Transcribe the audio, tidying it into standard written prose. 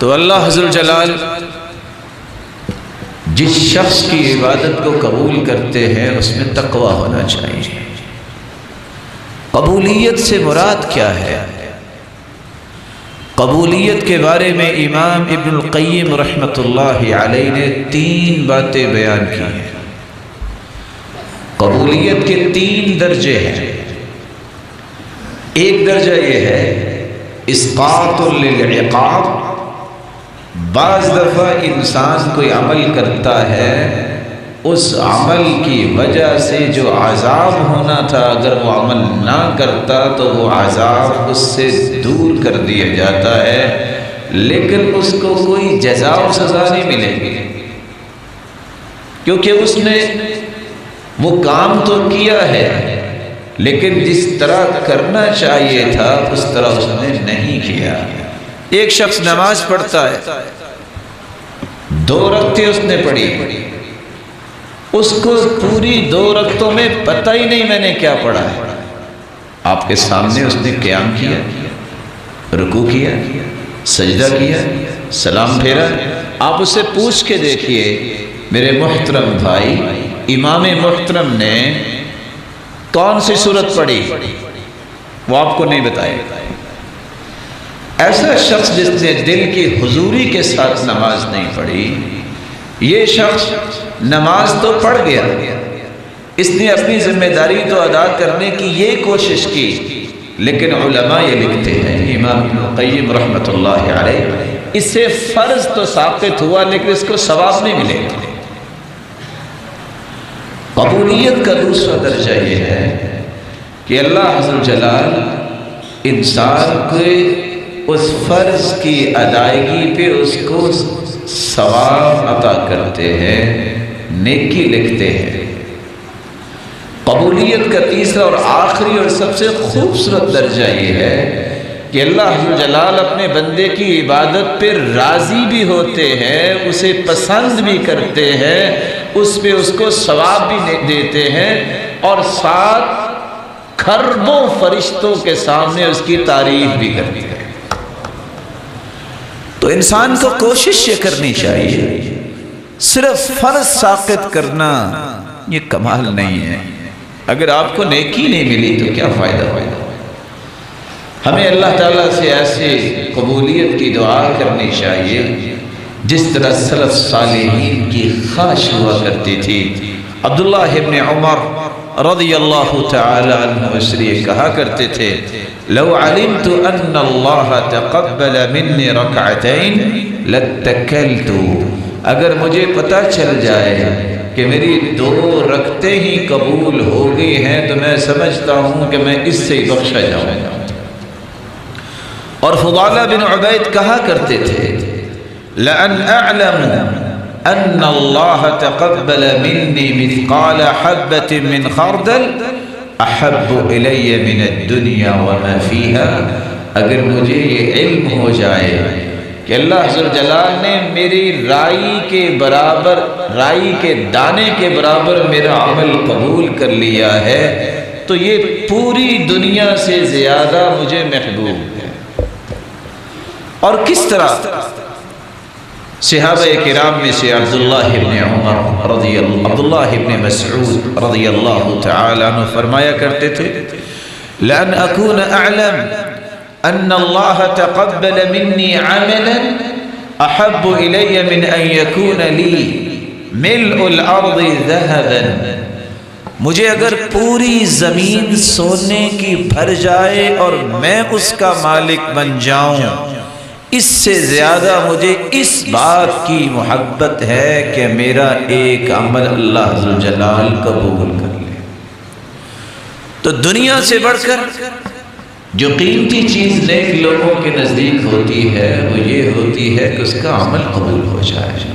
تو اللہ عز و جلال جس شخص کی عبادت کو قبول کرتے ہیں اس میں تقوی ہونا چاہیے۔ قبولیت سے مراد کیا ہے؟ قبولیت کے بارے میں امام ابن القیم رحمۃ اللہ علیہ نے 3 باتیں بیان کی ہیں۔ قبولیت کے 3 درجے ہیں۔ ایک درجہ یہ ہے اسقاط للعقاب، بعض دفعہ انسان کوئی عمل کرتا ہے، اس عمل کی وجہ سے جو عذاب ہونا تھا اگر وہ عمل نہ کرتا تو وہ عذاب اس سے دور کر دیا جاتا ہے، لیکن اس کو کوئی جزا و سزا نہیں ملے گی، کیونکہ اس نے وہ کام تو کیا ہے لیکن جس طرح کرنا چاہیے تھا اس طرح اس نے نہیں کیا۔ ایک شخص نماز پڑھتا ہے، 2 رکعتیں اس نے پڑھی، اس کو پوری 2 رکعتوں میں پتہ ہی نہیں میں نے کیا پڑھا ہے۔ آپ کے سامنے اس نے قیام کیا، رکوع کیا، سجدہ کیا، سلام پھیرا، آپ اسے پوچھ کے دیکھیے میرے محترم بھائی امام محترم نے کون سی سورت پڑھی، وہ آپ کو نہیں بتائے۔ ایسا شخص جس نے دل کی حضوری کے ساتھ نماز نہیں پڑھی، یہ شخص نماز تو پڑھ گیا، اس نے اپنی ذمہ داری تو ادا کرنے کی یہ کوشش کی، لیکن علماء یہ لکھتے ہیں امام ابن القیم رحمۃ اللہ علیہ اس سے فرض تو ثابت ہوا لیکن اس کو ثواب نہیں ملے گا۔ قبولیت کا دوسرا درجہ یہ ہے کہ اللہ عز و جلال انسان کو اس فرض کی ادائیگی پہ اس کو ثواب عطا کرتے ہیں، نیکی لکھتے ہیں۔ قبولیت کا تیسرا اور آخری اور سب سے خوبصورت درجہ یہ ہے کہ اللہ عز و جلال اپنے بندے کی عبادت پہ راضی بھی ہوتے ہیں، اسے پسند بھی کرتے ہیں، اس پہ اس کو ثواب بھی دیتے ہیں، اور ساتھ کھربوں فرشتوں کے سامنے اس کی تعریف بھی کرتے ہیں۔ تو انسان کو کوشش یہ کرنی چاہیے، صرف فرض ساقط کرنا یہ کمال نہیں ہے۔ اگر آپ کو نیکی نہیں ملی تو کیا فائدہ ہوگا؟ ہمیں اللہ تعالیٰ سے ایسی قبولیت کی دعا کرنی چاہیے جس طرح سلف صالحین کی خواہش ہوا کرتی تھی۔ عبداللہ ابن عمر رضی اللہ تعالی عنہ اسریہ کہا کرتے تھے لو علمت ان اللہ تقبل منی رکعتین لاتکلت، اگر مجھے پتہ چل جائے کہ میری 2 رکعتیں ہی قبول ہو گئی ہیں تو میں سمجھتا ہوں کہ میں اس سے بخشا جاؤں گا۔ اور فضالہ بن عبید کہا کرتے تھے لأن اعلم ان اللہ تقبل منی مثقال حبۃ من خردل احب الی من الدنیا وما فیها، اگر مجھے یہ علم ہو جائے کہ اللہ عز و جلال نے میری رائی کے برابر، رائی کے دانے کے برابر میرا عمل قبول کر لیا ہے تو یہ پوری دنیا سے زیادہ مجھے محبوب ہے۔ اور کس طرح صحابہ کرام میں سے عبداللہ ابن عمر رضی اللہ، عبداللہ ابن مسعود رضی اللہ تعالی عنہ فرمایا کرتے تھے لأن أكون أعلم أن الله تقبل مني عملا أحب إلي من أن يكون لي ملء الأرض ذهبا، مجھے اگر پوری زمین سونے کی بھر جائے اور میں اس کا مالک بن جاؤں، اس سے زیادہ مجھے اس بات کی محبت ہے کہ میرا ایک عمل اللہ عز و جلال قبول کر لے۔ تو دنیا سے بڑھ کر جو قیمتی چیز نیک لوگوں کے نزدیک ہوتی ہے وہ یہ ہوتی ہے کہ اس کا عمل قبول ہو جائے۔